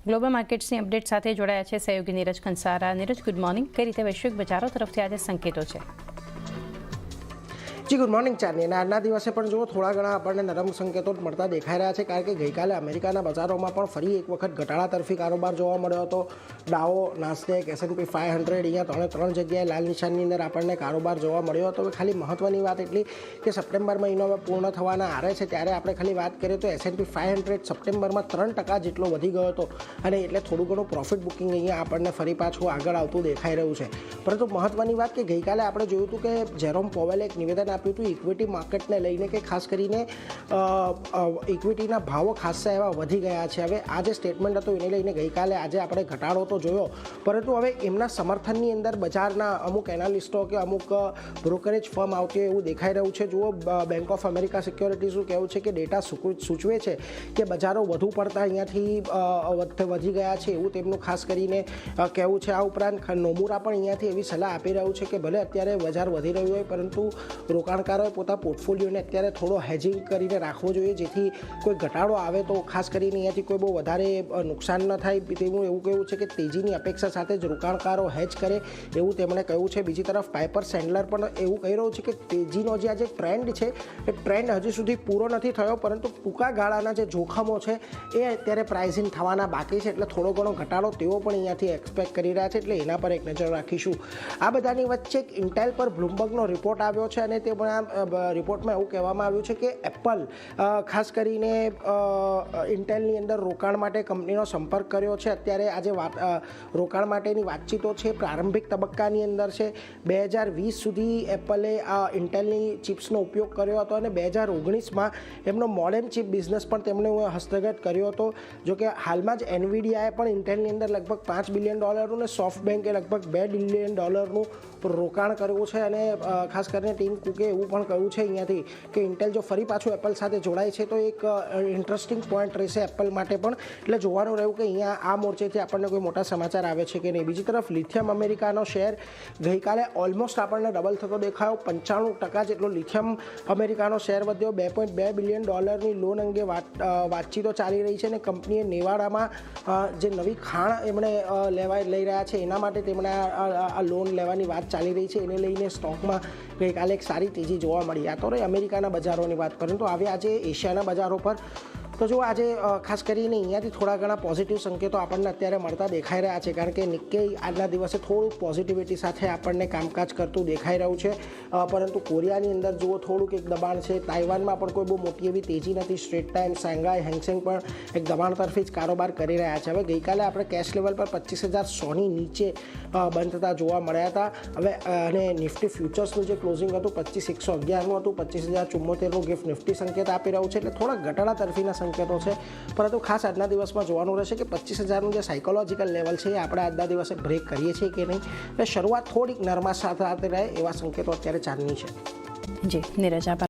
Global માર્કેટ્સની update સાથે જોડાયા છે સહયોગી નીરજ કંસારા. Neeraj, good morning. કઈ રીતે વૈશ્વિક બજારો તરફથી આજે સંકેતો છે? જી ગુડ મોર્નિંગ ચાંદની. અને આજના દિવસે પણ જુઓ થોડા ઘણા આપણને નરમ સંકેતો મળતા દેખાઈ રહ્યા છે, કારણ કે ગઈકાલે અમેરિકાના બજારોમાં પણ ફરી એક વખત ઘટાડા તરફી કારોબાર જોવા મળ્યો હતો. ડાઓ, નાસ્ડેક, S&P 500 અહીંયા ત્રણ જગ્યાએ લાલ નિશાનની અંદર આપણને કારોબાર જોવા મળ્યો હતો. હવે ખાલી મહત્વની વાત એટલી કે સપ્ટેમ્બર મહિનો હવે પૂર્ણ થવાના આરે છે, ત્યારે આપણે ખાલી વાત કરીએ તો S&P 500 સપ્ટેમ્બરમાં 3% જેટલો વધી ગયો હતો, અને એટલે થોડું ઘણું પ્રોફિટ બુકિંગ અહીંયા આપણને ફરી પાછું આગળ આવતું દેખાઈ રહ્યું છે. પરંતુ મહત્વની વાત કે ગઈકાલે આપણે જોયું હતું કે જેરોમ પોવેલે એક નિવેદન આપ્યું હતું ઇક્વિટી માર્કેટને લઈને, કે ખાસ કરીને ઇક્વિટીના ભાવો ખાસા એવા વધી ગયા છે. હવે આ જે સ્ટેટમેન્ટ હતું એને લઈને ગઈકાલે આજે આપણે ઘટાડો તો જોયો, પરંતુ હવે એમના સમર્થનની અંદર બજારના અમુક એનાલિસ્ટો કે અમુક બ્રોકરેજ ફર્મ આવતી હોય એવું દેખાઈ રહ્યું છે. જુઓ, બેંક ઓફ અમેરિકા સિક્યોરિટીઝનું કહેવું છે કે ડેટા સૂચવે છે કે બજારો વધુ પડતા અહીંયાથી વધી ગયા છે એવું તેમનું ખાસ કરીને કહેવું છે. આ ઉપરાંત નોમુરા પણ અહીંયાથી એવી સલાહ આપી રહ્યું છે કે ભલે અત્યારે બજાર વધી રહ્યું હોય, પરંતુ રોકાણકારોએ પોતા પોર્ટફોલિયોને અત્યારે થોડો હેજિંગ કરીને રાખવો જોઈએ, જેથી કોઈ ઘટાડો આવે તો ખાસ કરીને અહીંયાથી કોઈ બહુ વધારે નુકસાન ન થાય તેવું એવું કહેવું છે કે તેજીની અપેક્ષા સાથે જ રોકાણકારો હેજ કરે એવું તેમણે કહ્યું છે. બીજી તરફ પાઇપર સેન્ડલર પણ એવું કહી રહ્યું છે કે તેજીનો જે આજે ટ્રેન્ડ છે એ ટ્રેન્ડ હજી સુધી પૂરો નથી થયો, પરંતુ ટૂંકા ગાળાના જે જોખમો છે એ અત્યારે પ્રાઇઝિંગ થવાના બાકી છે, એટલે થોડો ઘણો ઘટાડો તેઓ પણ અહીંયાથી એક્સપેક્ટ કરી રહ્યા છે, એટલે એના પર એક નજર રાખીશું. આ બધાની વચ્ચે એક ઇન્ટેલ પર બ્લુમબર્ગનો રિપોર્ટ આવ્યો છે, અને તે પણ રિપોર્ટમાં એવું કહેવામાં આવ્યું છે કે એપલ ખાસ કરીને ઇન્ટેલની અંદર રોકાણ માટે કંપનીનો સંપર્ક કર્યો છે. અત્યારે આજે રોકાણ માટેની વાતચીતો છે પ્રારંભિક તબક્કાની અંદર છે. 2020 સુધી એપલે ઇન્ટેલની ચિપ્સનો ઉપયોગ કર્યો હતો, અને 2019માં એમનો મોડેમ ચિપ બિઝનેસ પણ તેમણે હસ્તગત કર્યો હતો. જોકે હાલમાં જ એનવીડિયાએ પણ ઇન્ટેલની અંદર લગભગ $5 બિલિયન અને સોફ્ટબેન્કે લગભગ $2 બિલિયન રોકાણ કર્યું છે. અને ખાસ કરીને ટીમ કુકે એવું પણ કહ્યું છે અહીંયાથી કે ઇન્ટેલ જો ફરી પાછું એપલ સાથે જોડાય છે તો એક ઇન્ટરેસ્ટિંગ પોઈન્ટ રહેશે એપલ માટે પણ, એટલે જોવાનું રહ્યું કે અહીંયા આ મોરચેથી આપણને કોઈ મોટા સમાચાર આવે છે કે નહીં. બીજી તરફ લિથિયમ અમેરિકાનો શેર ગઈકાલે ઓલમોસ્ટ આપણને ડબલ થતો દેખાયો. 95% જેટલો લિથિયમ અમેરિકાનો શેર વધ્યો. $2.2 બિલિયન લોન અંગે વાતચીતો ચાલી રહી છે, અને કંપનીએ નેવાડામાં જે નવી ખાણ એમણે લઈ રહ્યા છે એના માટે તેમણે આ લોન લેવાની વાત ચાલી રહી છે. એને લઈને સ્ટોકમાં ગઈકાલે એક સારી તેજી જોવા મળી. આ તો રહી અમેરિકાના બજારોની વાત, પરંતુ હવે આજે એશિયાના બજારો પર તો જો આજે ખાસ કરીને અહીંયાથી થોડા ઘણા પોઝિટિવ સંકેતો આપણને અત્યારે મળતા દેખાઈ રહ્યા છે, કારણ કે નિક્કેઈ આજના દિવસે થોડુંક પોઝિટિવિટી સાથે આપણને કામકાજ કરતું દેખાઈ રહ્યું છે. પરંતુ કોરિયાની અંદર જુઓ થોડુંક એક દબાણ છે. તાઇવાનમાં પણ કોઈ બહુ મોટી એવી તેજી નથી. સ્ટ્રેટ ટાઈમ, શાંઘાઈ, હેંગસેંગ પણ એક દબાણ તરફી જ કારોબાર કરી રહ્યા છે. હવે ગઈકાલે આપણે કેશ લેવલ પર 25,100ની નીચે બંધ થતા જોવા મળ્યા હતા. હવે અને નિફ્ટી ફ્યુચર્સનું જે ક્લોઝિંગ હતું 25,111નું હતું, 25,074નું ગિફ્ટ નિફ્ટી સંકેત આપી રહ્યું છે, એટલે થોડા ઘટાડા તરફીના સંકેતો છે. પરંતુ ખાસ આજના દિવસમાં જોવાનું રહેશે કે 25,000નું જે સાયકોલોજીકલ લેવલ છે એ આપણે આજના દિવસે બ્રેક કરીએ છીએ કે નહીં. એટલે શરૂઆત થોડીક નરમાશ સાથે રહે એવા સંકેતો અત્યારે ચાલની છે. જી નીરજ, આભાર.